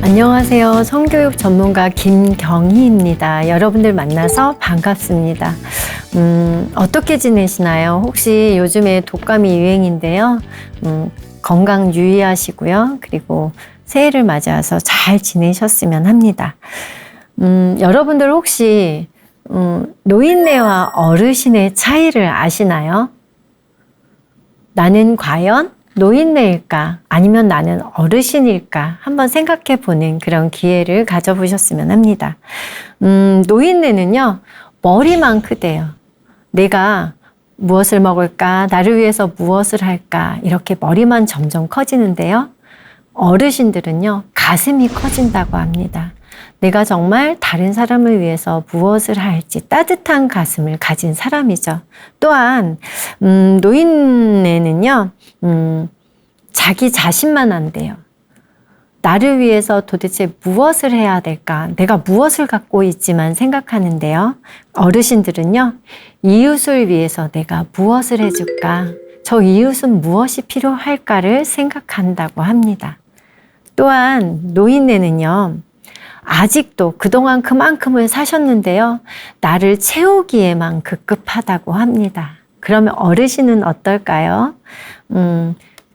안녕하세요. 성교육 전문가 김경희입니다. 여러분들 만나서 반갑습니다. 어떻게 지내시나요? 혹시 요즘에 독감이 유행인데요. 건강 유의하시고요. 그리고 새해를 맞이해서 잘 지내셨으면 합니다. 여러분들 혹시 노인네와 어르신의 차이를 아시나요? 나는 과연 노인네일까? 아니면 나는 어르신일까? 한번 생각해 보는 그런 기회를 가져보셨으면 합니다. 노인네는요, 머리만 크대요. 내가 무엇을 먹을까? 나를 위해서 무엇을 할까? 이렇게 머리만 점점 커지는데요. 어르신들은요, 가슴이 커진다고 합니다. 내가 정말 다른 사람을 위해서 무엇을 할지 따뜻한 가슴을 가진 사람이죠. 또한 노인네는요, 자기 자신만 한대요. 나를 위해서 도대체 무엇을 해야 될까? 내가 무엇을 갖고 있지만 생각하는데요. 어르신들은요, 이웃을 위해서 내가 무엇을 해줄까? 저 이웃은 무엇이 필요할까를 생각한다고 합니다. 또한 노인네는요, 아직도 그동안 그만큼을 사셨는데요, 나를 채우기에만 급급하다고 합니다. 그러면 어르신은 어떨까요?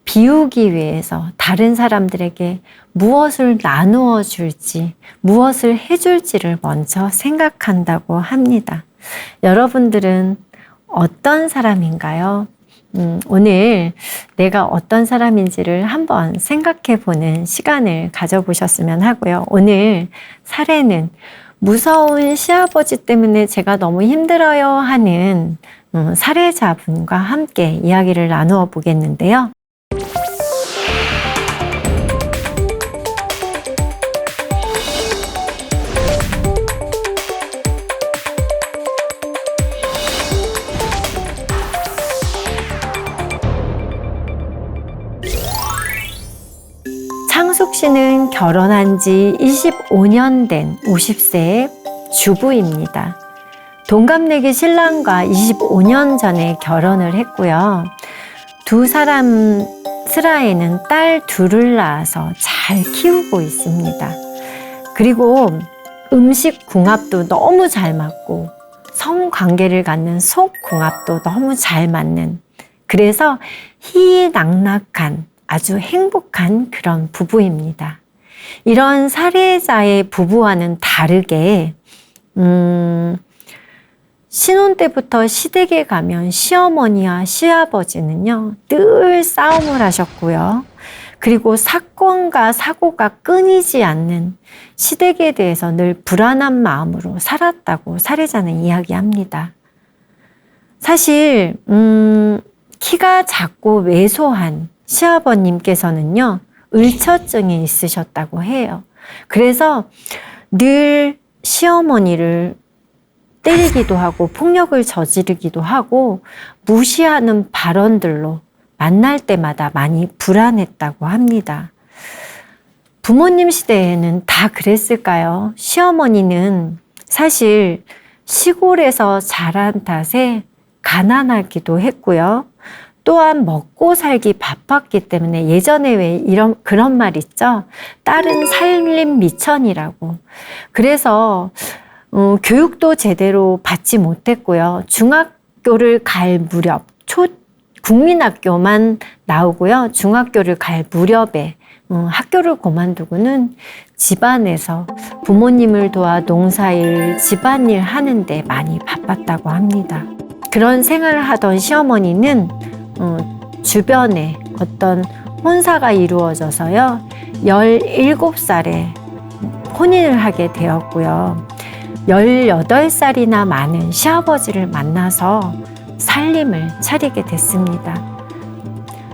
비우기 위해서 다른 사람들에게 무엇을 나누어 줄지, 무엇을 해줄지를 먼저 생각한다고 합니다. 여러분들은 어떤 사람인가요? 오늘 내가 어떤 사람인지를 한번 생각해 보는 시간을 가져보셨으면 하고요. 오늘 사례는 무서운 시아버지 때문에 제가 너무 힘들어요 하는 사례자분과 함께 이야기를 나누어 보겠는데요. 창숙 씨는 결혼한 지 25년 된 50세의 주부입니다. 동갑내기 신랑과 25년 전에 결혼을 했고요. 두 사람 슬하에는 딸 둘을 낳아서 잘 키우고 있습니다. 그리고 음식 궁합도 너무 잘 맞고 성관계를 갖는 속궁합도 너무 잘 맞는, 그래서 희희낙낙한 아주 행복한 그런 부부입니다. 이런 사례자의 부부와는 다르게 신혼 때부터 시댁에 가면 시어머니와 시아버지는요, 늘 싸움을 하셨고요. 그리고 사건과 사고가 끊이지 않는 시댁에 대해서 늘 불안한 마음으로 살았다고 사례자는 이야기합니다. 사실 키가 작고 왜소한 시아버님께서는요, 을처증이 있으셨다고 해요. 그래서 늘 시어머니를 때리기도 하고 폭력을 저지르기도 하고 무시하는 발언들로 만날 때마다 많이 불안했다고 합니다. 부모님 시대에는 다 그랬을까요? 시어머니는 사실 시골에서 자란 탓에 가난하기도 했고요. 또한 먹고 살기 바빴기 때문에 예전에 왜 그런 말 있죠? 딸은 살림 미천이라고. 그래서 교육도 제대로 받지 못했고요. 중학교를 갈 무렵, 국민학교만 나오고요. 중학교를 갈 무렵에 학교를 그만두고는 집안에서 부모님을 도와 농사일, 집안일 하는데 많이 바빴다고 합니다. 그런 생활을 하던 시어머니는 주변에 어떤 혼사가 이루어져서요, 17살에 혼인을 하게 되었고요. 18살이나 많은 시아버지를 만나서 살림을 차리게 됐습니다.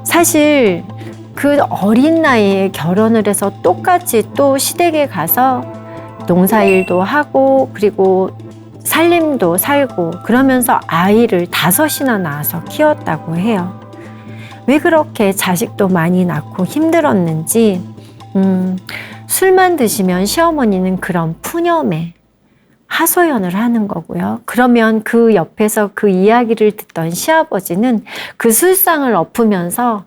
사실 그 어린 나이에 결혼을 해서 똑같이 또 시댁에 가서 농사일도 하고 그리고 살림도 살고 그러면서 아이를 5이나 낳아서 키웠다고 해요. 왜 그렇게 자식도 많이 낳고 힘들었는지, 술만 드시면 시어머니는 그런 푸념에 하소연을 하는 거고요. 그러면 그 옆에서 그 이야기를 듣던 시아버지는 그 술상을 엎으면서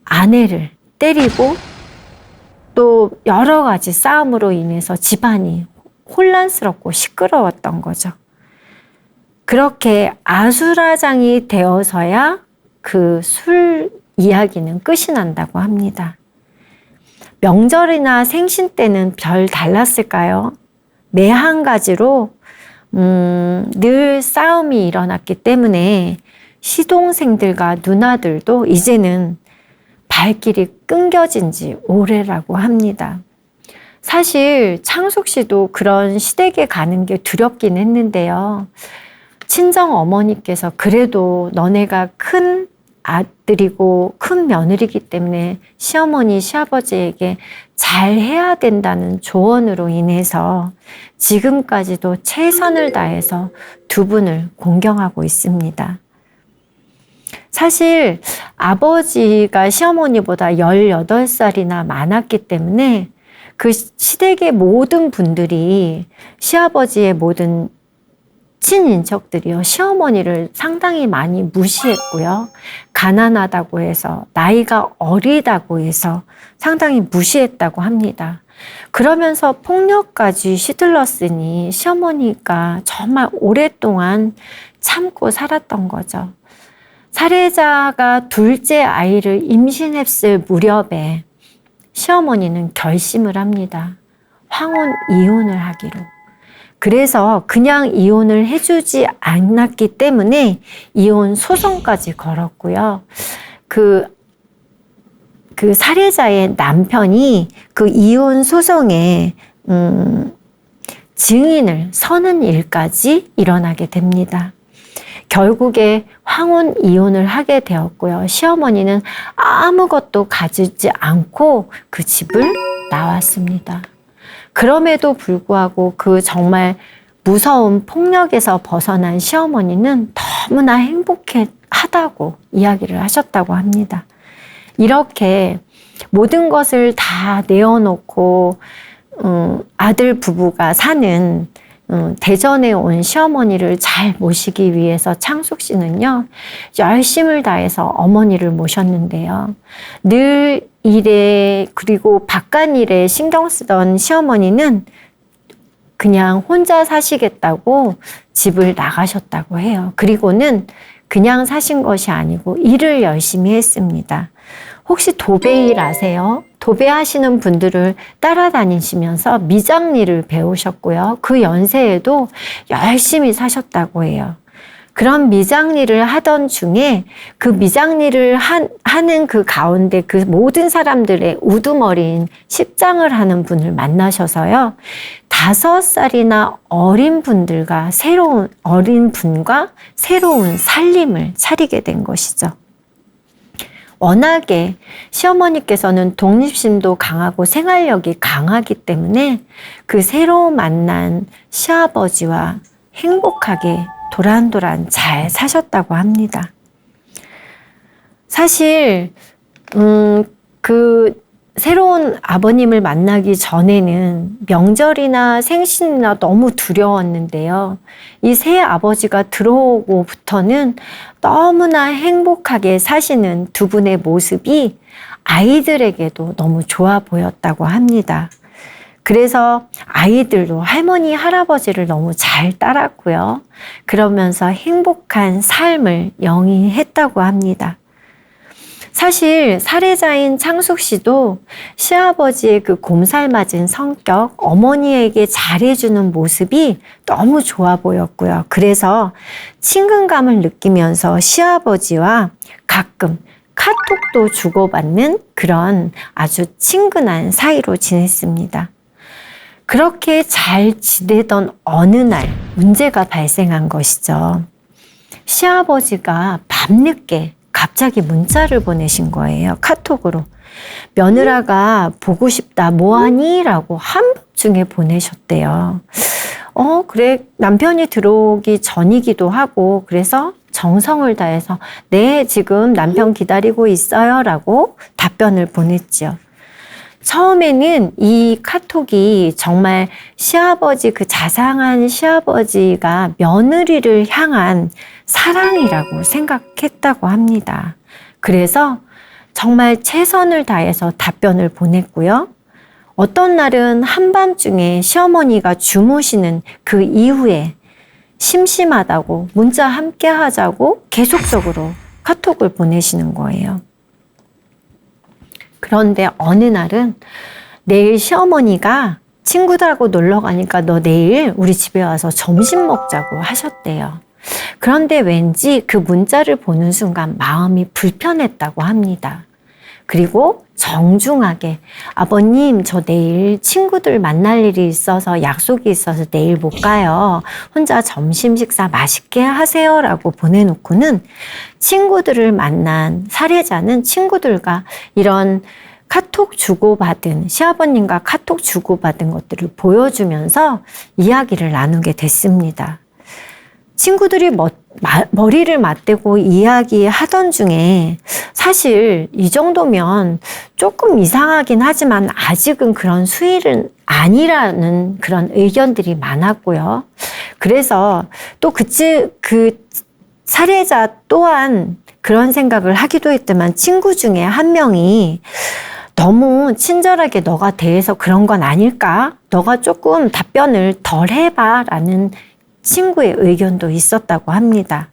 아내를 때리고 또 여러 가지 싸움으로 인해서 집안이 혼란스럽고 시끄러웠던 거죠. 그렇게 아수라장이 되어서야 그 술 이야기는 끝이 난다고 합니다. 명절이나 생신 때는 별 달랐을까요? 매 한 가지로 늘 싸움이 일어났기 때문에 시동생들과 누나들도 이제는 발길이 끊겨진 지 오래라고 합니다. 사실 창숙 씨도 그런 시댁에 가는 게 두렵긴 했는데요. 친정 어머니께서 그래도 너네가 큰 아들이고 큰 며느리이기 때문에 시어머니, 시아버지에게 잘해야 된다는 조언으로 인해서 지금까지도 최선을 다해서 두 분을 공경하고 있습니다. 사실 아버지가 시어머니보다 18살이나 많았기 때문에 그 시댁의 모든 분들이 시아버지의 모든 친인척들이요, 시어머니를 상당히 많이 무시했고요. 가난하다고 해서, 나이가 어리다고 해서 상당히 무시했다고 합니다. 그러면서 폭력까지 시들렀으니 시어머니가 정말 오랫동안 참고 살았던 거죠. 살해자가 둘째 아이를 임신했을 무렵에 시어머니는 결심을 합니다. 황혼 이혼을 하기로. 그래서 그냥 이혼을 해주지 않았기 때문에 이혼 소송까지 걸었고요. 그 살해자의 남편이 그 이혼 소송에 증인을 서는 일까지 일어나게 됩니다. 결국에 황혼 이혼을 하게 되었고요. 시어머니는 아무것도 가지지 않고 그 집을 나왔습니다. 그럼에도 불구하고 그 정말 무서운 폭력에서 벗어난 시어머니는 너무나 행복하다고 이야기를 하셨다고 합니다. 이렇게 모든 것을 다 내어놓고 아들 부부가 사는 대전에 온 시어머니를 잘 모시기 위해서 창숙 씨는요, 열심을 다해서 어머니를 모셨는데요. 늘 일에 그리고 바깥일에 신경 쓰던 시어머니는 그냥 혼자 사시겠다고 집을 나가셨다고 해요. 그리고는 그냥 사신 것이 아니고 일을 열심히 했습니다. 혹시 도배일 아세요? 도배하시는 분들을 따라다니시면서 미장일을 배우셨고요. 그 연세에도 열심히 사셨다고 해요. 그런 미장일을 하던 중에 그 미장일을 하는 그 가운데 그 모든 사람들의 우두머리인 식장을 하는 분을 만나셔서요. 5살이나 어린 분과 새로운 살림을 차리게 된 것이죠. 워낙에 시어머니께서는 독립심도 강하고 생활력이 강하기 때문에 그 새로 만난 시아버지와 행복하게 도란도란 잘 사셨다고 합니다. 사실 그 새로운 아버님을 만나기 전에는 명절이나 생신이나 너무 두려웠는데요. 이 새 아버지가 들어오고부터는 너무나 행복하게 사시는 두 분의 모습이 아이들에게도 너무 좋아 보였다고 합니다. 그래서 아이들도 할머니, 할아버지를 너무 잘 따랐고요. 그러면서 행복한 삶을 영위했다고 합니다. 사실 살해자인 창숙 씨도 시아버지의 그 곰살맞은 성격, 어머니에게 잘해주는 모습이 너무 좋아 보였고요. 그래서 친근감을 느끼면서 시아버지와 가끔 카톡도 주고받는 그런 아주 친근한 사이로 지냈습니다. 그렇게 잘 지내던 어느 날 문제가 발생한 것이죠. 시아버지가 밤늦게 갑자기 문자를 보내신 거예요. 카톡으로. 며느라가 보고 싶다, 뭐하니? 라고 한밤중에 보내셨대요. 그래, 남편이 들어오기 전이기도 하고, 그래서 정성을 다해서, 네, 지금 남편 기다리고 있어요. 라고 답변을 보냈죠. 처음에는 이 카톡이 정말 시아버지, 그 자상한 시아버지가 며느리를 향한 사랑이라고 생각했다고 합니다. 그래서 정말 최선을 다해서 답변을 보냈고요. 어떤 날은 한밤중에 시어머니가 주무시는 그 이후에 심심하다고 문자 함께 하자고 계속적으로 카톡을 보내시는 거예요. 그런데 어느 날은 내일 시어머니가 친구들하고 놀러 가니까 너 내일 우리 집에 와서 점심 먹자고 하셨대요. 그런데 왠지 그 문자를 보는 순간 마음이 불편했다고 합니다. 그리고 정중하게 아버님 저 내일 친구들 만날 일이 있어서 약속이 있어서 내일 못 가요. 혼자 점심 식사 맛있게 하세요 라고 보내놓고는 친구들을 만난 사례자는 친구들과 이런 카톡 주고받은 시아버님과 카톡 주고받은 것들을 보여주면서 이야기를 나누게 됐습니다. 친구들이 머리를 맞대고 이야기하던 중에 사실 이 정도면 조금 이상하긴 하지만 아직은 그런 수위는 아니라는 그런 의견들이 많았고요. 그래서 또 그 사례자 또한 그런 생각을 하기도 했지만 친구 중에 한 명이 너무 친절하게 너가 대해서 그런 건 아닐까? 너가 조금 답변을 덜 해봐 라는 친구의 의견도 있었다고 합니다.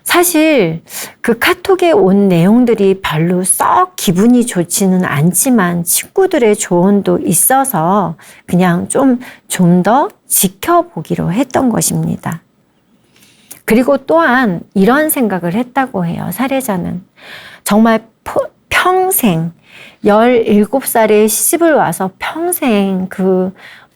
사실 그 카톡에 온 내용들이 별로 썩 기분이 좋지는 않지만 친구들의 조언도 있어서 그냥 좀 더 지켜보기로 했던 것입니다. 그리고 또한 이런 생각을 했다고 해요. 사례자는 정말 평생 17살에 시집을 와서 평생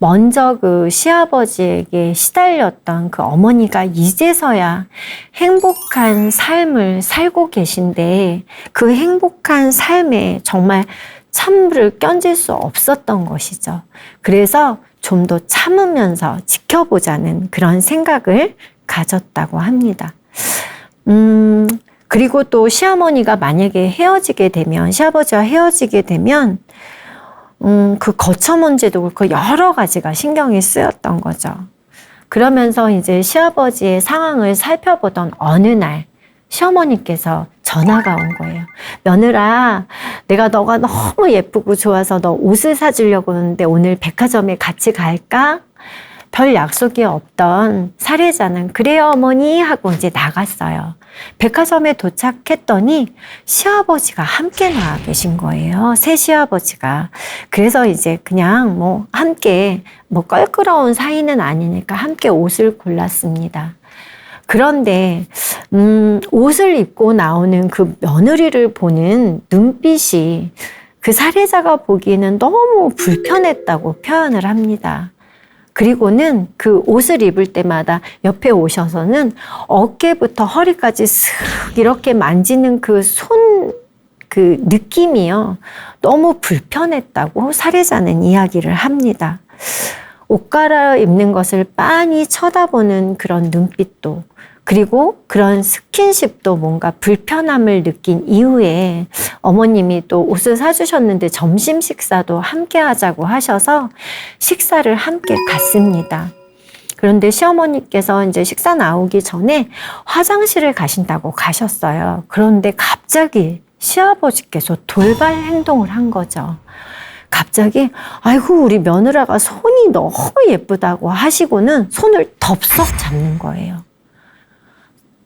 먼저 그 시아버지에게 시달렸던 그 어머니가 이제서야 행복한 삶을 살고 계신데 그 행복한 삶에 정말 찬물을 끼얹을 수 없었던 것이죠. 그래서 좀 더 참으면서 지켜보자는 그런 생각을 가졌다고 합니다. 그리고 또 시어머니가 만약에 시아버지와 헤어지게 되면 그 거처 문제도 그렇고 여러 가지가 신경이 쓰였던 거죠. 그러면서 이제 시아버지의 상황을 살펴보던 어느 날 시어머니께서 전화가 온 거예요. 며느라, 내가 너가 너무 예쁘고 좋아서 너 옷을 사주려고 하는데 오늘 백화점에 같이 갈까? 별 약속이 없던 사례자는 그래요 어머니 하고 이제 나갔어요. 백화점에 도착했더니 시아버지가 함께 나와 계신 거예요. 새 시아버지가. 그래서 이제 그냥 함께 껄끄러운 사이는 아니니까 함께 옷을 골랐습니다. 그런데 옷을 입고 나오는 그 며느리를 보는 눈빛이 그 사례자가 보기에는 너무 불편했다고 표현을 합니다. 그리고는 그 옷을 입을 때마다 옆에 오셔서는 어깨부터 허리까지 슥 이렇게 만지는 그 느낌이요. 너무 불편했다고 사례자는 이야기를 합니다. 옷 갈아입는 것을 빤히 쳐다보는 그런 눈빛도 그리고 그런 스킨십도 뭔가 불편함을 느낀 이후에 어머님이 또 옷을 사주셨는데 점심 식사도 함께 하자고 하셔서 식사를 함께 갔습니다. 그런데 시어머니께서 이제 식사 나오기 전에 화장실을 가신다고 가셨어요. 그런데 갑자기 시아버지께서 돌발 행동을 한 거죠. 갑자기 아이고 우리 며느라가 손이 너무 예쁘다고 하시고는 손을 덥석 잡는 거예요.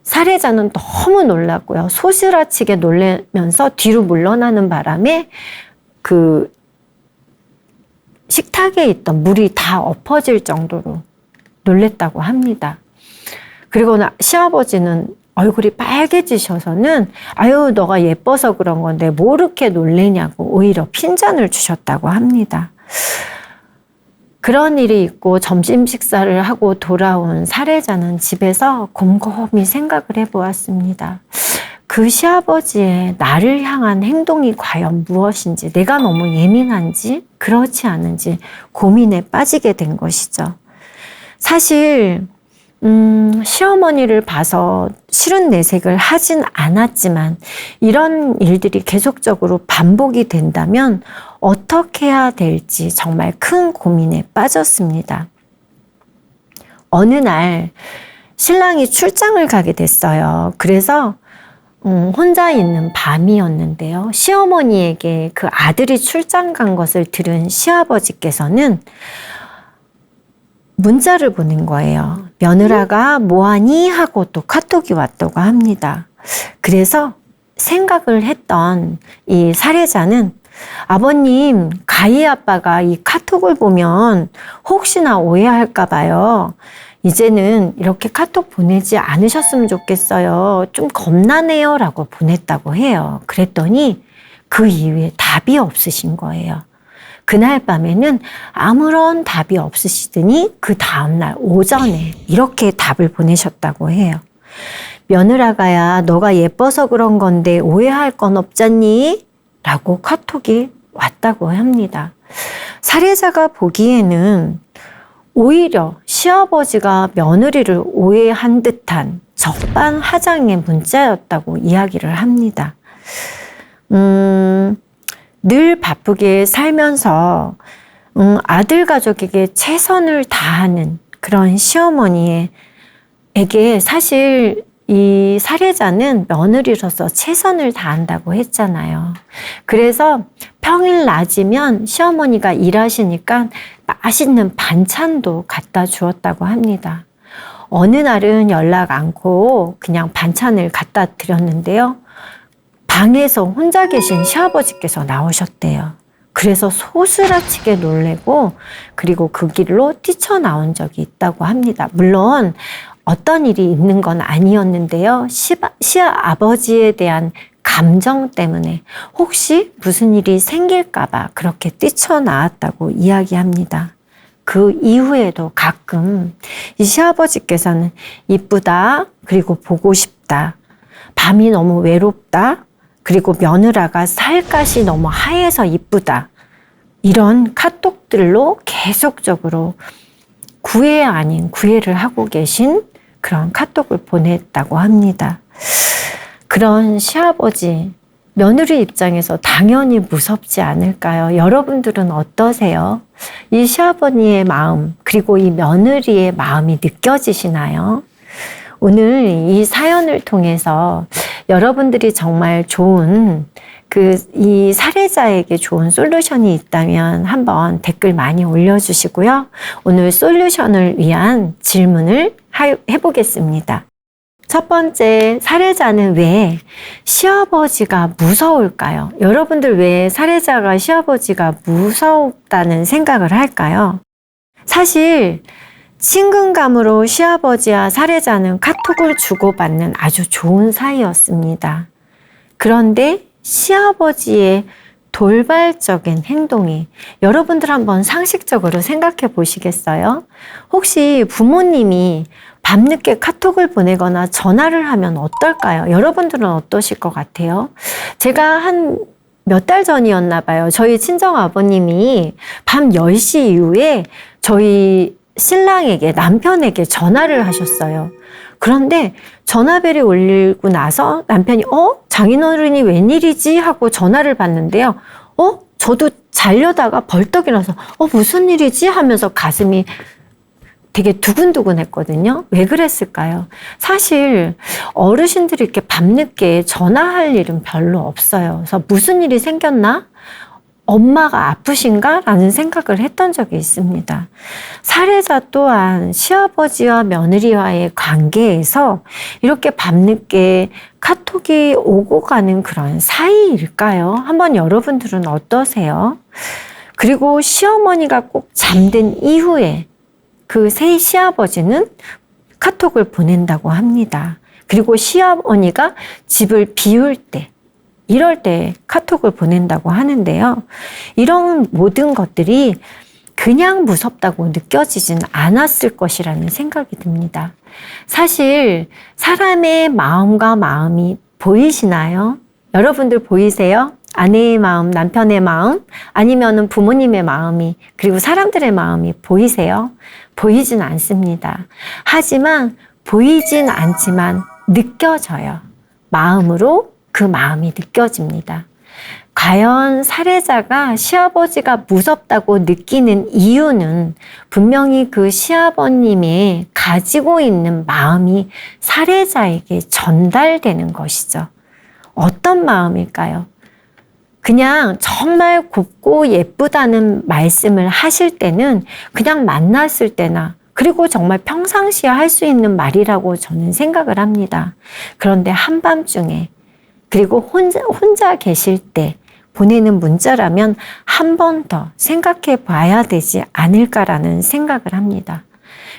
사례자는 너무 놀랐고요. 소스라치게 놀라면서 뒤로 물러나는 바람에 그 식탁에 있던 물이 다 엎어질 정도로 놀랬다고 합니다. 그리고 시아버지는 얼굴이 빨개지셔서는 아유 너가 예뻐서 그런 건데 뭐 이렇게 놀래냐고 오히려 핀잔을 주셨다고 합니다. 그런 일이 있고 점심 식사를 하고 돌아온 사례자는 집에서 곰곰이 생각을 해보았습니다. 그 시아버지의 나를 향한 행동이 과연 무엇인지, 내가 너무 예민한지 그렇지 않은지 고민에 빠지게 된 것이죠. 사실 시어머니를 봐서 싫은 내색을 하진 않았지만 이런 일들이 계속적으로 반복이 된다면 어떻게 해야 될지 정말 큰 고민에 빠졌습니다. 어느 날 신랑이 출장을 가게 됐어요. 그래서 혼자 있는 밤이었는데요. 시어머니에게 그 아들이 출장 간 것을 들은 시아버지께서는 문자를 보낸 거예요. 며느라가 뭐하니? 하고 또 카톡이 왔다고 합니다. 그래서 생각을 했던 이 살해자는 아버님, 가희 아빠가 이 카톡을 보면 혹시나 오해할까 봐요. 이제는 이렇게 카톡 보내지 않으셨으면 좋겠어요. 좀 겁나네요. 라고 보냈다고 해요. 그랬더니 그 이후에 답이 없으신 거예요. 그날 밤에는 아무런 답이 없으시더니 그 다음날 오전에 이렇게 답을 보내셨다고 해요. 며느라가야 너가 예뻐서 그런 건데 오해할 건 없잖니? 라고 카톡이 왔다고 합니다. 살해자가 보기에는 오히려 시아버지가 며느리를 오해한 듯한 적반하장의 문자였다고 이야기를 합니다. 늘 바쁘게 살면서 아들 가족에게 최선을 다하는 그런 시어머니에게 사실 이 살해자는 며느리로서 최선을 다한다고 했잖아요. 그래서 평일 낮이면 시어머니가 일하시니까 맛있는 반찬도 갖다 주었다고 합니다. 어느 날은 연락 않고 그냥 반찬을 갖다 드렸는데요. 방에서 혼자 계신 시아버지께서 나오셨대요. 그래서 소스라치게 놀래고 그리고 그 길로 뛰쳐나온 적이 있다고 합니다. 물론 어떤 일이 있는 건 아니었는데요. 시아버지에 대한 감정 때문에 혹시 무슨 일이 생길까봐 그렇게 뛰쳐나왔다고 이야기합니다. 그 이후에도 가끔 이 시아버지께서는 이쁘다, 그리고 보고 싶다, 밤이 너무 외롭다, 그리고 며느라가 살갗이 너무 하얘서 이쁘다, 이런 카톡들로 계속적으로 구애 아닌 구애를 하고 계신 그런 카톡을 보냈다고 합니다. 그런 시아버지, 며느리 입장에서 당연히 무섭지 않을까요? 여러분들은 어떠세요? 이 시아버지의 마음, 그리고 이 며느리의 마음이 느껴지시나요? 오늘 이 사연을 통해서 여러분들이 정말 좋은 이 살해자에게 좋은 솔루션이 있다면 한번 댓글 많이 올려주시고요. 오늘 솔루션을 위한 질문을 해보겠습니다. 첫 번째, 살해자는 왜 시아버지가 무서울까요? 여러분들 왜 살해자가 시아버지가 무섭다는 생각을 할까요? 사실 친근감으로 시아버지와 살해자는 카톡을 주고받는 아주 좋은 사이였습니다. 그런데 시아버지의 돌발적인 행동이 여러분들 한번 상식적으로 생각해 보시겠어요? 혹시 부모님이 밤늦게 카톡을 보내거나 전화를 하면 어떨까요? 여러분들은 어떠실 것 같아요? 제가 한 몇 달 전이었나 봐요. 저희 친정 아버님이 밤 10시 이후에 저희 신랑에게, 남편에게 전화를 하셨어요. 그런데 전화벨이 울리고 나서 남편이 장인어른이 웬일이지? 하고 전화를 받는데요. 저도 자려다가 벌떡 일어나서 무슨 일이지? 하면서 가슴이 되게 두근두근 했거든요. 왜 그랬을까요? 사실 어르신들이 이렇게 밤늦게 전화할 일은 별로 없어요. 그래서 무슨 일이 생겼나? 엄마가 아프신가? 라는 생각을 했던 적이 있습니다. 살해자 또한 시아버지와 며느리와의 관계에서 이렇게 밤늦게 카톡이 오고 가는 그런 사이일까요? 한번 여러분들은 어떠세요? 그리고 시어머니가 꼭 잠든 이후에 그 새 시아버지는 카톡을 보낸다고 합니다. 그리고 시어머니가 집을 비울 때, 이럴 때 카톡을 보낸다고 하는데요. 이런 모든 것들이 그냥 무섭다고 느껴지진 않았을 것이라는 생각이 듭니다. 사실 사람의 마음과 마음이 보이시나요? 여러분들 보이세요? 아내의 마음, 남편의 마음, 아니면은 부모님의 마음이, 그리고 사람들의 마음이 보이세요? 보이진 않습니다. 하지만 보이진 않지만 느껴져요. 마음으로 그 마음이 느껴집니다. 과연 살해자가 시아버지가 무섭다고 느끼는 이유는 분명히 그 시아버님의 가지고 있는 마음이 살해자에게 전달되는 것이죠. 어떤 마음일까요? 그냥 정말 곱고 예쁘다는 말씀을 하실 때는 그냥 만났을 때나 그리고 정말 평상시에 할 수 있는 말이라고 저는 생각을 합니다. 그런데 한밤중에 그리고 혼자 계실 때 보내는 문자라면 한 번 더 생각해 봐야 되지 않을까라는 생각을 합니다.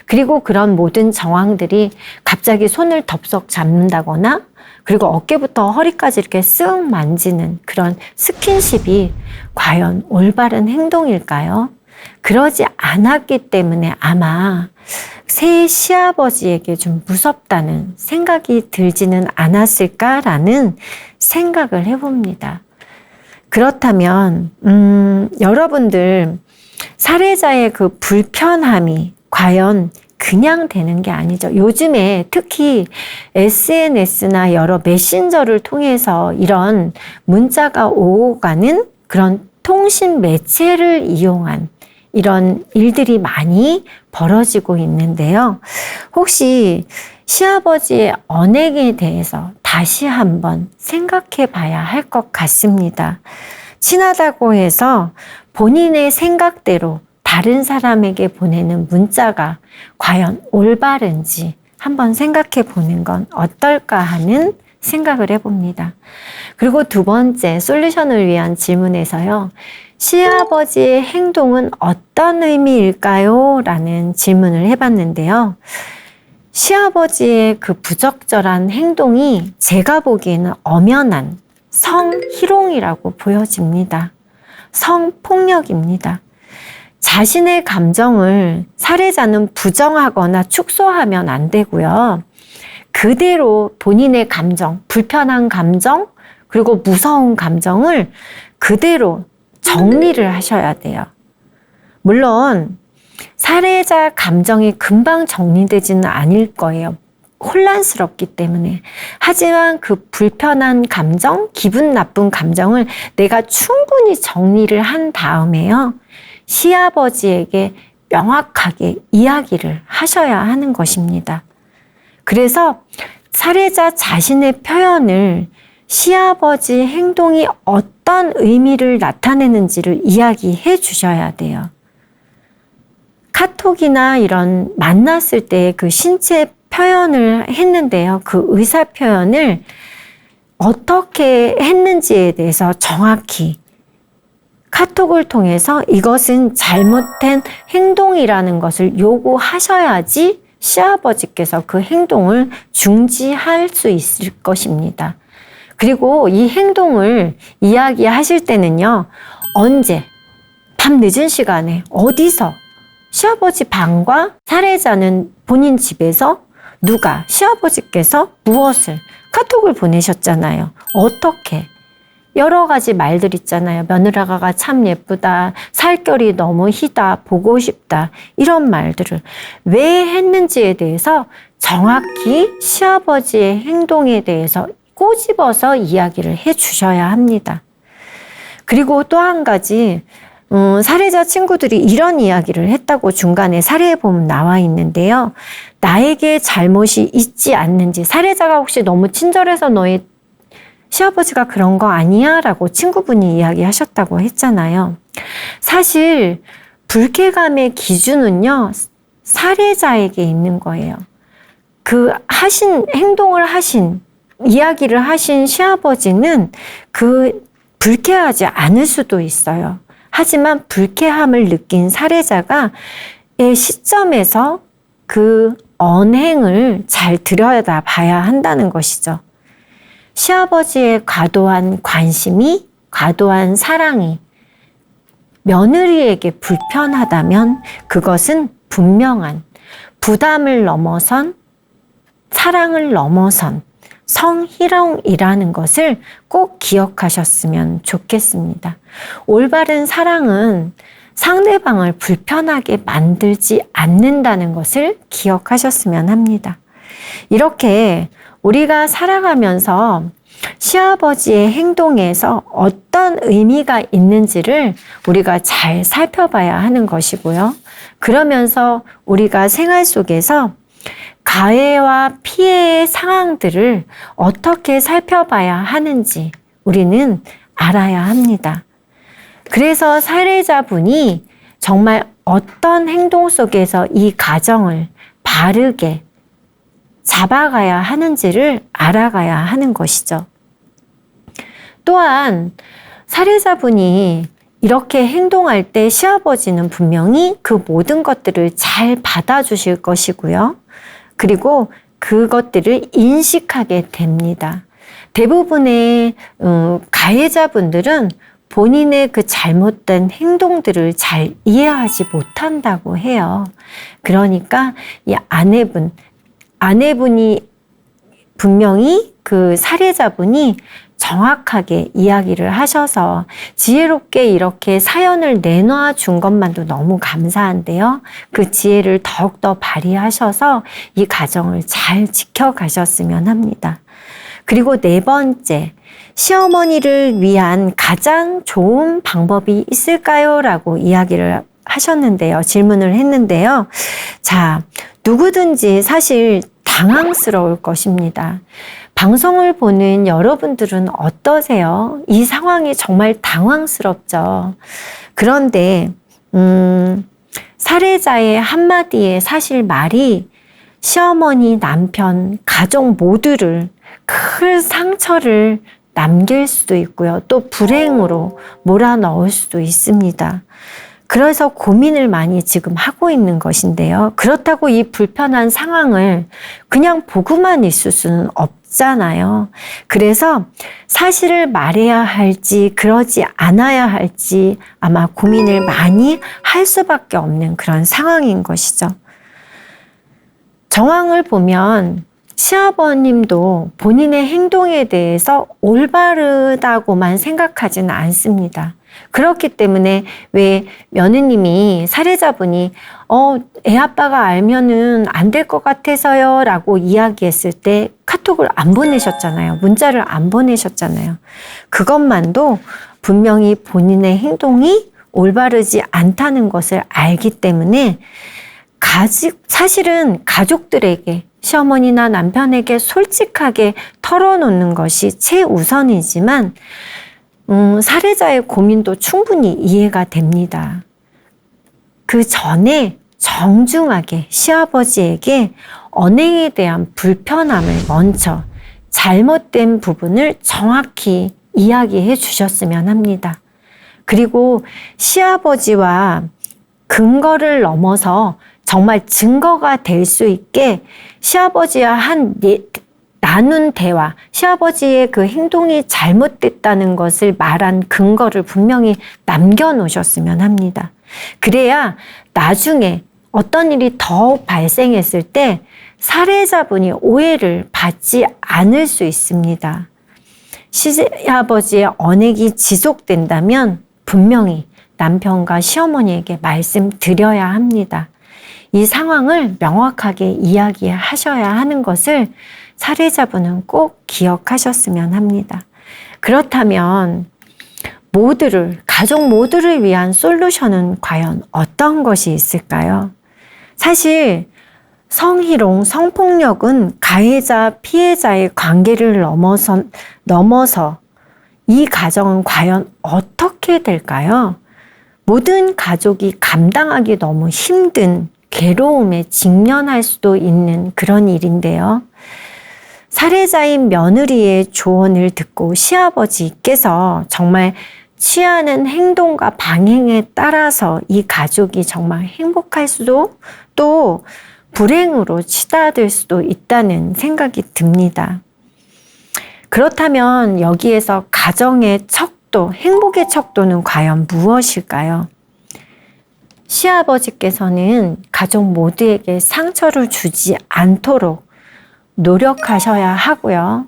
그리고 그런 모든 정황들이 갑자기 손을 덥석 잡는다거나 그리고 어깨부터 허리까지 이렇게 쓱 만지는 그런 스킨십이 과연 올바른 행동일까요? 그러지 않았기 때문에 아마 새 시아버지에게 좀 무섭다는 생각이 들지는 않았을까라는 생각을 해봅니다. 그렇다면 여러분들 살해자의 그 불편함이 과연 그냥 되는 게 아니죠. 요즘에 특히 SNS나 여러 메신저를 통해서 이런 문자가 오고 가는 그런 통신 매체를 이용한 이런 일들이 많이 벌어지고 있는데요. 혹시 시아버지의 언행에 대해서 다시 한번 생각해 봐야 할 것 같습니다. 친하다고 해서 본인의 생각대로 다른 사람에게 보내는 문자가 과연 올바른지 한번 생각해 보는 건 어떨까 하는 생각을 해봅니다. 그리고 두 번째 솔루션을 위한 질문에서요. 시아버지의 행동은 어떤 의미일까요? 라는 질문을 해봤는데요. 시아버지의 그 부적절한 행동이 제가 보기에는 엄연한 성희롱이라고 보여집니다. 성폭력입니다. 자신의 감정을 살해자는 부정하거나 축소하면 안 되고요. 그대로 본인의 감정, 불편한 감정, 그리고 무서운 감정을 그대로 정리를 하셔야 돼요. 물론 살해자 감정이 금방 정리되지는 않을 거예요. 혼란스럽기 때문에. 하지만 그 불편한 감정, 기분 나쁜 감정을 내가 충분히 정리를 한 다음에요. 시아버지에게 명확하게 이야기를 하셔야 하는 것입니다. 그래서 살해자 자신의 표현을 시아버지 행동이 어떤 의미를 나타내는지를 이야기해 주셔야 돼요. 카톡이나 이런 만났을 때 그 신체 표현을 했는데요. 그 의사 표현을 어떻게 했는지에 대해서 정확히 카톡을 통해서 이것은 잘못된 행동이라는 것을 요구하셔야지 시아버지께서 그 행동을 중지할 수 있을 것입니다. 그리고 이 행동을 이야기하실 때는요. 언제, 밤 늦은 시간에 어디서 시아버지 방과 살해자는 본인 집에서 누가 시아버지께서 무엇을 카톡을 보내셨잖아요. 어떻게? 여러 가지 말들 있잖아요. 며느라가 참 예쁘다. 살결이 너무 희다. 보고 싶다. 이런 말들을 왜 했는지에 대해서 정확히 시아버지의 행동에 대해서 꼬집어서 이야기를 해 주셔야 합니다. 그리고 또 한 가지 살해자 친구들이 이런 이야기를 했다고 중간에 살해보면 나와 있는데요. 나에게 잘못이 있지 않는지 살해자가 혹시 너무 친절해서 너희 시아버지가 그런 거 아니야? 라고 친구분이 이야기하셨다고 했잖아요. 사실 불쾌감의 기준은요. 살해자에게 있는 거예요. 그 행동을 하신 이야기를 하신 시아버지는 그 불쾌하지 않을 수도 있어요. 하지만 불쾌함을 느낀 살해자가 의 시점에서 그 언행을 잘 들여다봐야 한다는 것이죠. 시아버지의 과도한 관심이, 과도한 사랑이 며느리에게 불편하다면 그것은 분명한 부담을 넘어선, 사랑을 넘어선 성희롱이라는 것을 꼭 기억하셨으면 좋겠습니다. 올바른 사랑은 상대방을 불편하게 만들지 않는다는 것을 기억하셨으면 합니다. 이렇게 우리가 살아가면서 시아버지의 행동에서 어떤 의미가 있는지를 우리가 잘 살펴봐야 하는 것이고요. 그러면서 우리가 생활 속에서 가해와 피해의 상황들을 어떻게 살펴봐야 하는지 우리는 알아야 합니다. 그래서 사례자분이 정말 어떤 행동 속에서 이 가정을 바르게 잡아가야 하는지를 알아가야 하는 것이죠. 또한 사례자분이 이렇게 행동할 때 시아버지는 분명히 그 모든 것들을 잘 받아주실 것이고요. 그리고 그것들을 인식하게 됩니다. 대부분의 가해자분들은 본인의 그 잘못된 행동들을 잘 이해하지 못한다고 해요. 그러니까 이 아내분이 분명히 그 사례자분이 정확하게 이야기를 하셔서 지혜롭게 이렇게 사연을 내놔 준 것만도 너무 감사한데요. 그 지혜를 더욱더 발휘하셔서 이 가정을 잘 지켜가셨으면 합니다. 그리고 네 번째, 시어머니를 위한 가장 좋은 방법이 있을까요? 라고 이야기를 하셨는데요. 질문을 했는데요. 자, 누구든지 사실 당황스러울 것입니다. 방송을 보는 여러분들은 어떠세요? 이 상황이 정말 당황스럽죠. 그런데 사례자의 한마디의 사실 말이 시어머니, 남편, 가족 모두를 큰 상처를 남길 수도 있고요. 또 불행으로 몰아넣을 수도 있습니다. 그래서 고민을 많이 지금 하고 있는 것인데요. 그렇다고 이 불편한 상황을 그냥 보고만 있을 수는 없잖아요. 그래서 사실을 말해야 할지 그러지 않아야 할지 아마 고민을 많이 할 수밖에 없는 그런 상황인 것이죠. 정황을 보면 시아버님도 본인의 행동에 대해서 올바르다고만 생각하지는 않습니다. 그렇기 때문에 왜 며느님이 사례자분이 애 아빠가 알면은 안 될 것 같아서요 라고 이야기했을 때 카톡을 안 보내셨잖아요. 문자를 안 보내셨잖아요. 그것만도 분명히 본인의 행동이 올바르지 않다는 것을 알기 때문에 사실은 가족들에게 시어머니나 남편에게 솔직하게 털어놓는 것이 최우선이지만 사례자의 고민도 충분히 이해가 됩니다. 그 전에 정중하게 시아버지에게 언행에 대한 불편함을 먼저 잘못된 부분을 정확히 이야기해 주셨으면 합니다. 그리고 시아버지와 근거를 넘어서 정말 증거가 될 수 있게 시아버지와 나눈 대화, 시아버지의 그 행동이 잘못됐다는 것을 말한 근거를 분명히 남겨놓으셨으면 합니다. 그래야 나중에 어떤 일이 더 발생했을 때 사례자분이 오해를 받지 않을 수 있습니다. 시아버지의 언행이 지속된다면 분명히 남편과 시어머니에게 말씀드려야 합니다. 이 상황을 명확하게 이야기하셔야 하는 것을 사례자분은 꼭 기억하셨으면 합니다. 그렇다면 가족 모두를 위한 솔루션은 과연 어떤 것이 있을까요? 사실 성희롱, 성폭력은 가해자, 피해자의 관계를 넘어서 이 가정은 과연 어떻게 될까요? 모든 가족이 감당하기 너무 힘든 괴로움에 직면할 수도 있는 그런 일인데요. 사례자인 며느리의 조언을 듣고 시아버지께서 정말 취하는 행동과 방향에 따라서 이 가족이 정말 행복할 수도 또 불행으로 치닫을 수도 있다는 생각이 듭니다. 그렇다면 여기에서 가정의 척도, 행복의 척도는 과연 무엇일까요? 시아버지께서는 가족 모두에게 상처를 주지 않도록 노력하셔야 하고요.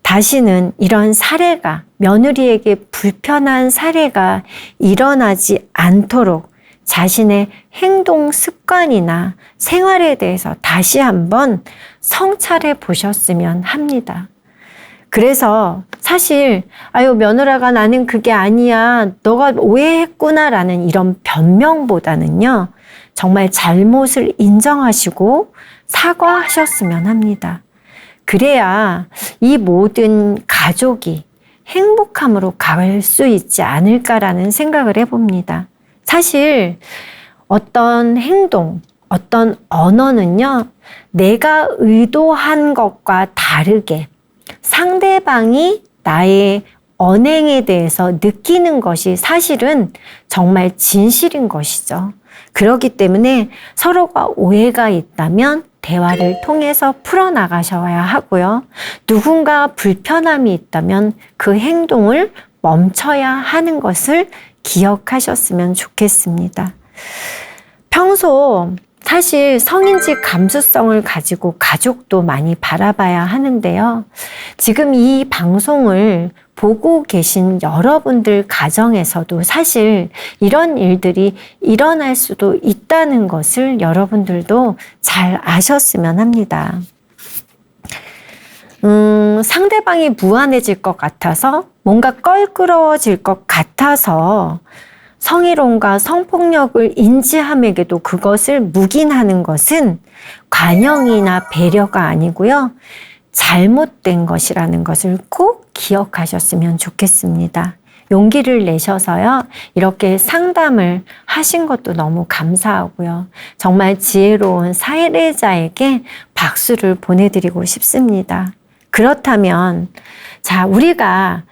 다시는 이런 사례가, 며느리에게 불편한 사례가 일어나지 않도록 자신의 행동 습관이나 생활에 대해서 다시 한번 성찰해 보셨으면 합니다. 그래서 사실 며느라가 나는 그게 아니야, 너가 오해했구나라는 이런 변명보다는요, 정말 잘못을 인정하시고 사과하셨으면 합니다. 그래야 이 모든 가족이 행복함으로 갈 수 있지 않을까라는 생각을 해봅니다. 사실 어떤 행동, 어떤 언어는요, 내가 의도한 것과 다르게 상대방이 나의 언행에 대해서 느끼는 것이 사실은 정말 진실인 것이죠. 그렇기 때문에 서로가 오해가 있다면 대화를 통해서 풀어나가셔야 하고요. 누군가 불편함이 있다면 그 행동을 멈춰야 하는 것을 기억하셨으면 좋겠습니다. 평소 사실 성인지 감수성을 가지고 가족도 많이 바라봐야 하는데요. 지금 이 방송을 보고 계신 여러분들 가정에서도 사실 이런 일들이 일어날 수도 있다는 것을 여러분들도 잘 아셨으면 합니다. 상대방이 무안해질 것 같아서 뭔가 껄끄러워질 것 같아서 성희롱과 성폭력을 인지함에게도 그것을 묵인하는 것은 관용이나 배려가 아니고요. 잘못된 것이라는 것을 꼭 기억하셨으면 좋겠습니다. 용기를 내셔서요. 이렇게 상담을 하신 것도 너무 감사하고요. 정말 지혜로운 사례자에게 박수를 보내드리고 싶습니다. 그렇다면 자, 우리가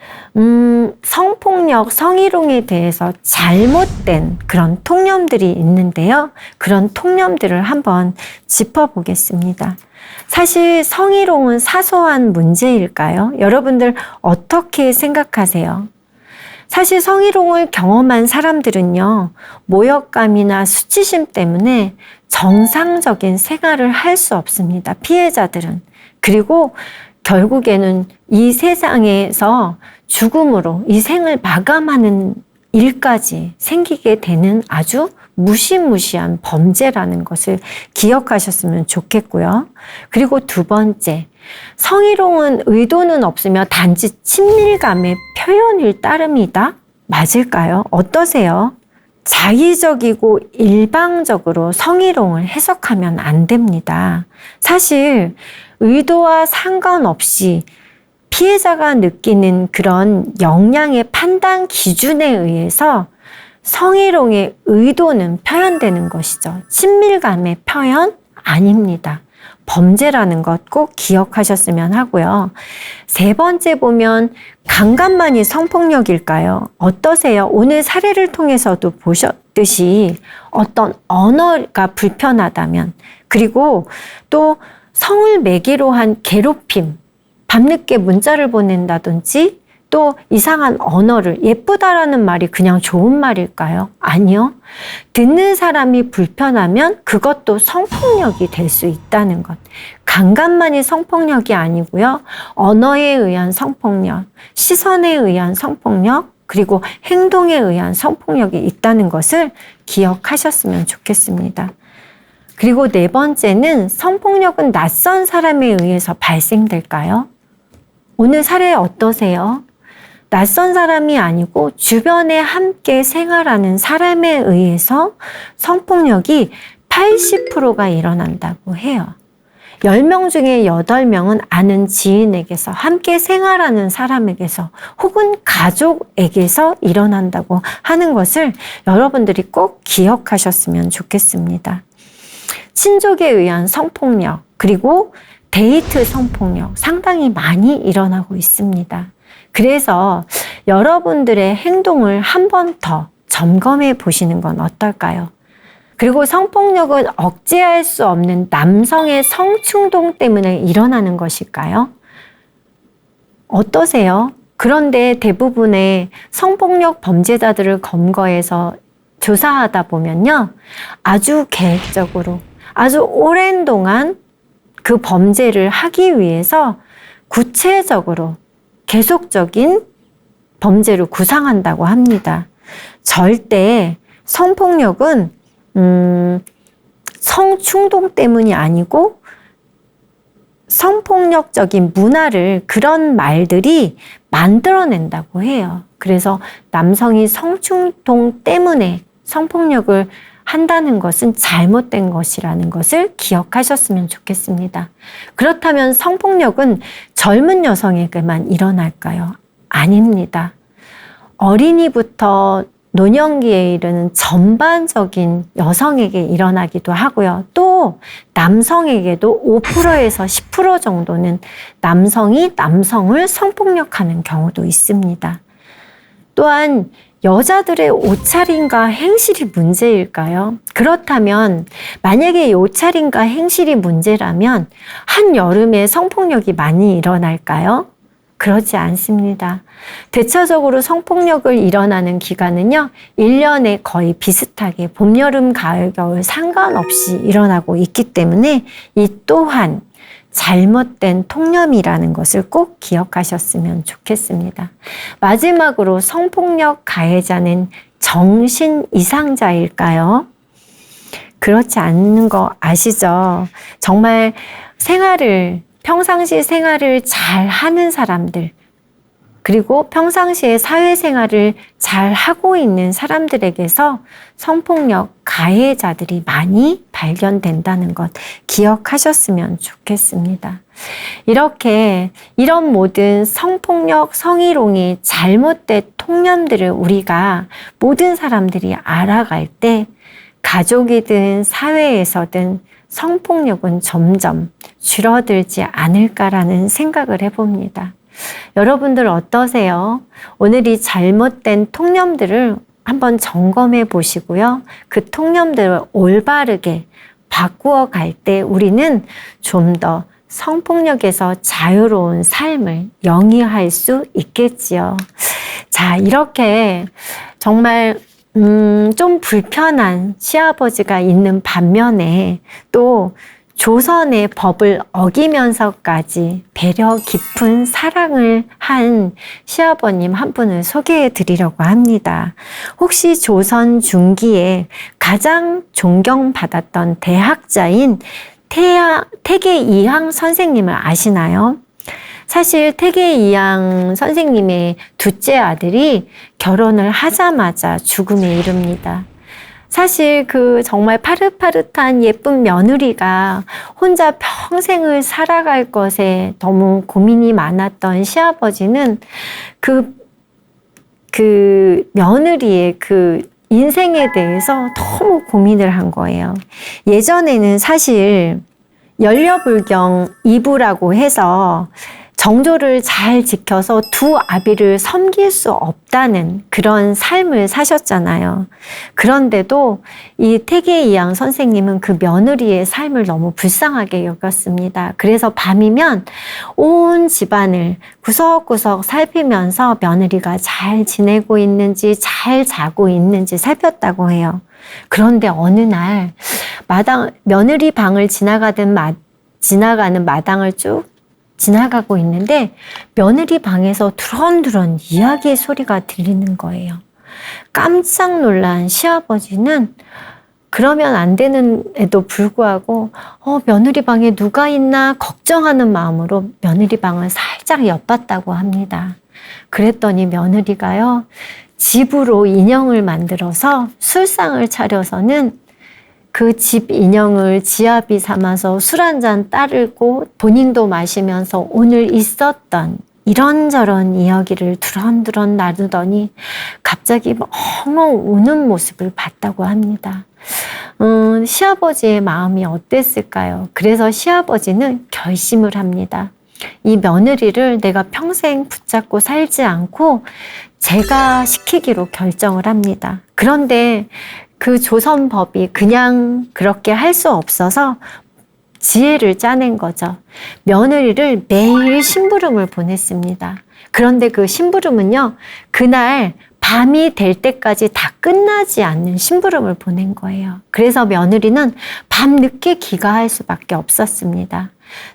성폭력, 성희롱에 대해서 잘못된 그런 통념들이 있는데요. 그런 통념들을 한번 짚어보겠습니다. 사실 성희롱은 사소한 문제일까요? 여러분들 어떻게 생각하세요? 사실 성희롱을 경험한 사람들은요, 모욕감이나 수치심 때문에 정상적인 생활을 할 수 없습니다. 피해자들은. 그리고 결국에는 이 세상에서 죽음으로 이 생을 마감하는 일까지 생기게 되는 아주 무시무시한 범죄라는 것을 기억하셨으면 좋겠고요. 그리고 두 번째, 성희롱은 의도는 없으며 단지 친밀감의 표현일 따름이다? 맞을까요? 어떠세요? 자의적이고 일방적으로 성희롱을 해석하면 안 됩니다. 사실 의도와 상관없이 피해자가 느끼는 그런 역량의 판단 기준에 의해서 성희롱의 의도는 표현되는 것이죠. 친밀감의 표현 아닙니다. 범죄라는 것 꼭 기억하셨으면 하고요. 세 번째 보면 강간만이 성폭력일까요? 어떠세요? 오늘 사례를 통해서도 보셨듯이 어떤 언어가 불편하다면, 그리고 또 성을 매개로 한 괴롭힘, 밤늦게 문자를 보낸다든지 또 이상한 언어를, 예쁘다라는 말이 그냥 좋은 말일까요? 아니요. 듣는 사람이 불편하면 그것도 성폭력이 될 수 있다는 것. 강간만이 성폭력이 아니고요. 언어에 의한 성폭력, 시선에 의한 성폭력, 그리고 행동에 의한 성폭력이 있다는 것을 기억하셨으면 좋겠습니다. 그리고 네 번째는 성폭력은 낯선 사람에 의해서 발생될까요? 오늘 사례 어떠세요? 낯선 사람이 아니고 주변에 함께 생활하는 사람에 의해서 성폭력이 80%가 일어난다고 해요. 10명 중에 8명은 아는 지인에게서, 함께 생활하는 사람에게서, 혹은 가족에게서 일어난다고 하는 것을 여러분들이 꼭 기억하셨으면 좋겠습니다. 친족에 의한 성폭력, 그리고 데이트 성폭력 상당히 많이 일어나고 있습니다. 그래서 여러분들의 행동을 한 번 더 점검해 보시는 건 어떨까요? 그리고 성폭력은 억제할 수 없는 남성의 성충동 때문에 일어나는 것일까요? 어떠세요? 그런데 대부분의 성폭력 범죄자들을 검거해서 조사하다 보면요, 아주 계획적으로, 아주 오랜 동안 그 범죄를 하기 위해서 구체적으로 계속적인 범죄를 구상한다고 합니다. 절대 성폭력은 성충동 때문이 아니고 성폭력적인 문화를, 그런 말들이 만들어낸다고 해요. 그래서 남성이 성충동 때문에 성폭력을 한다는 것은 잘못된 것이라는 것을 기억하셨으면 좋겠습니다. 그렇다면 성폭력은 젊은 여성에게만 일어날까요? 아닙니다. 어린이부터 노년기에 이르는 전반적인 여성에게 일어나기도 하고요. 또 남성에게도 5%에서 10% 정도는 남성이 남성을 성폭력하는 경우도 있습니다. 또한 여자들의 옷차림과 행실이 문제일까요? 그렇다면 만약에 옷차림과 행실이 문제라면 한여름에 성폭력이 많이 일어날까요? 그렇지 않습니다. 대체적으로 성폭력을 일어나는 기간은요, 1년에 거의 비슷하게 봄, 여름, 가을, 겨울 상관없이 일어나고 있기 때문에 이 또한 잘못된 통념이라는 것을 꼭 기억하셨으면 좋겠습니다. 마지막으로 성폭력 가해자는 정신 이상자일까요? 그렇지 않는 거 아시죠? 정말 평상시 생활을 잘 하는 사람들, 그리고 평상시에 사회생활을 잘 하고 있는 사람들에게서 성폭력 가해자들이 많이 발견된다는 것 기억하셨으면 좋겠습니다. 이런 모든 성폭력, 성희롱이 잘못된 통념들을 우리가 모든 사람들이 알아갈 때 가족이든 사회에서든 성폭력은 점점 줄어들지 않을까라는 생각을 해봅니다. 여러분들 어떠세요? 오늘 이 잘못된 통념들을 한번 점검해 보시고요. 그 통념들을 올바르게 바꾸어 갈 때 우리는 좀 더 성폭력에서 자유로운 삶을 영위할 수 있겠지요. 자, 이렇게 정말 좀 불편한 시아버지가 있는 반면에 또 조선의 법을 어기면서까지 배려 깊은 사랑을 한 시아버님 한 분을 소개해 드리려고 합니다. 혹시 조선 중기에 가장 존경받았던 대학자인 태계 이항 선생님을 아시나요? 사실 태계 이항 선생님의 둘째 아들이 결혼을 하자마자 죽음에 이릅니다. 사실 그 정말 파릇파릇한 예쁜 며느리가 혼자 평생을 살아갈 것에 너무 고민이 많았던 시아버지는 그 며느리의 그 인생에 대해서 너무 고민을 한 거예요. 예전에는 사실 연려불경 이부라고 해서 정조를 잘 지켜서 두 아비를 섬길 수 없다는 그런 삶을 사셨잖아요. 그런데도 이 태계 이항 선생님은 그 며느리의 삶을 너무 불쌍하게 여겼습니다. 그래서 밤이면 온 집안을 구석구석 살피면서 며느리가 잘 지내고 있는지 잘 자고 있는지 살폈다고 해요. 그런데 어느 날 며느리 방을 지나가는 마당을 쭉 지나가고 있는데 며느리 방에서 두런두런 이야기의 소리가 들리는 거예요. 깜짝 놀란 시아버지는 그러면 안 되는에도 불구하고 며느리 방에 누가 있나 걱정하는 마음으로 며느리 방을 살짝 엿봤다고 합니다. 그랬더니 며느리가요, 집으로 인형을 만들어서 술상을 차려서는 그 집 인형을 지아비 삼아서 술 한잔 따르고 본인도 마시면서 오늘 있었던 이런저런 이야기를 두런두런 나누더니 갑자기 엉엉 우는 모습을 봤다고 합니다. 시아버지의 마음이 어땠을까요? 그래서 시아버지는 결심을 합니다. 이 며느리를 내가 평생 붙잡고 살지 않고 제가 시키기로 결정을 합니다. 그런데 그 조선법이 그냥 그렇게 할 수 없어서 지혜를 짜낸 거죠. 며느리를 매일 심부름을 보냈습니다. 그런데 그 심부름은요, 그날 밤이 될 때까지 다 끝나지 않는 심부름을 보낸 거예요. 그래서 며느리는 밤늦게 귀가할 수밖에 없었습니다.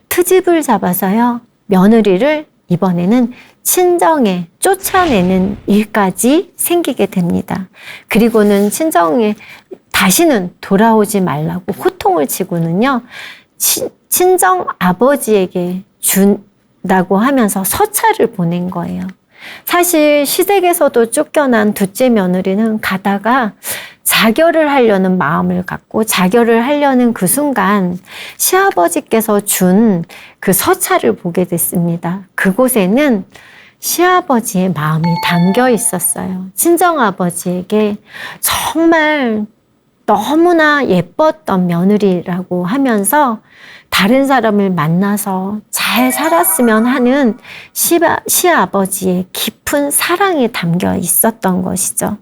트집을 잡아서요, 며느리를 이번에는 친정에 쫓아내는 일까지 생기게 됩니다. 그리고는 친정에 다시는 돌아오지 말라고 호통을 치고는요, 친정 아버지에게 준다고 하면서 서찰을 보낸 거예요. 사실 시댁에서도 쫓겨난 둘째 며느리는 가다가 자결을 하려는 마음을 갖고 자결을 하려는 그 순간 시아버지께서 준 그 서찰을 보게 됐습니다. 그곳에는 시아버지의 마음이 담겨 있었어요. 친정아버지에게 정말 너무나 예뻤던 며느리라고 하면서 다른 사람을 만나서 잘 살았으면 하는 시아버지의 깊은 사랑이 담겨 있었던 것이죠.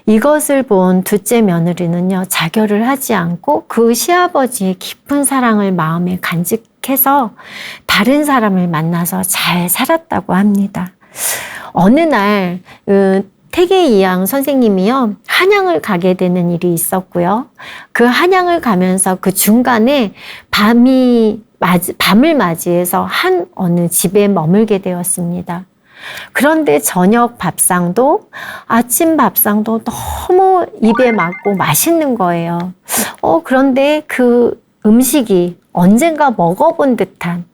이것을 본 둘째 며느리는요, 자결을 하지 않고 그 시아버지의 깊은 사랑을 마음에 간직해서 다른 사람을 만나서 잘 살았다고 합니다. 어느 날 태계이양 선생님이요, 한양을 가게 되는 일이 있었고요. 그 한양을 가면서 그 중간에 밤을 맞이해서 한 어느 집에 머물게 되었습니다. 그런데 저녁 밥상도 아침 밥상도 너무 입에 맞고 맛있는 거예요. 그런데 그 음식이 언젠가 먹어본 듯한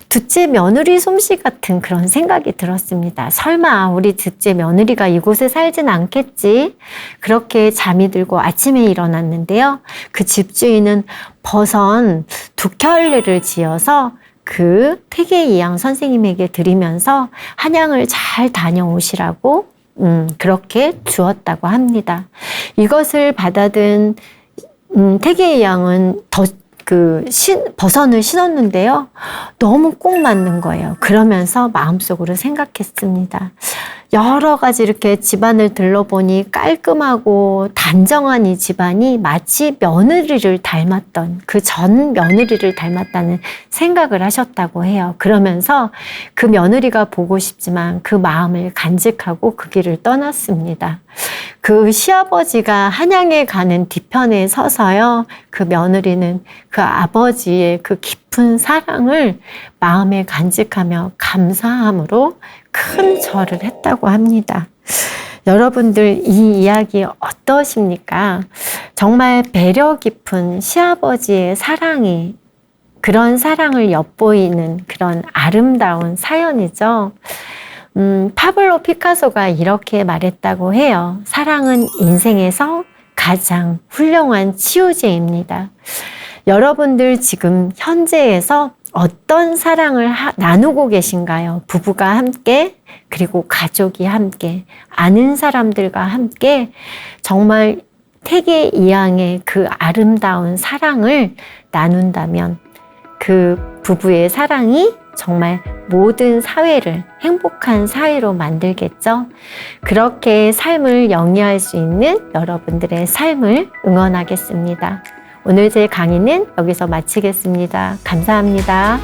둘째 며느리 솜씨 같은 그런 생각이 들었습니다. 설마 우리 둘째 며느리가 이곳에 살진 않겠지? 그렇게 잠이 들고 아침에 일어났는데요. 그 집주인은 버선 2켤레를 지어서 그 태계이양 선생님에게 드리면서 한양을 잘 다녀오시라고 그렇게 주었다고 합니다. 이것을 받아든 태계이양은 버선을 신었는데요. 너무 꼭 맞는 거예요. 그러면서 마음속으로 생각했습니다. 여러 가지 이렇게 집안을 들러보니 깔끔하고 단정한 이 집안이 마치 며느리를 닮았던, 그 전 며느리를 닮았다는 생각을 하셨다고 해요. 그러면서 그 며느리가 보고 싶지만 그 마음을 간직하고 그 길을 떠났습니다. 그 시아버지가 한양에 가는 뒤편에 서서요, 그 며느리는 그 아버지의 그 깊은 사랑을 마음에 간직하며 감사함으로 큰 절을 했다고 합니다. 여러분들 이 이야기 어떠십니까? 정말 배려 깊은 시아버지의 사랑이, 그런 사랑을 엿보이는 그런 아름다운 사연이죠. 파블로 피카소가 이렇게 말했다고 해요. 사랑은 인생에서 가장 훌륭한 치유제입니다. 여러분들 지금 현재에서 어떤 사랑을 나누고 계신가요? 부부가 함께, 그리고 가족이 함께, 아는 사람들과 함께 정말 태계이양의 그 아름다운 사랑을 나눈다면 그 부부의 사랑이 정말 모든 사회를 행복한 사회로 만들겠죠. 그렇게 삶을 영위할 수 있는 여러분들의 삶을 응원하겠습니다. 오늘 제 강의는 여기서 마치겠습니다. 감사합니다.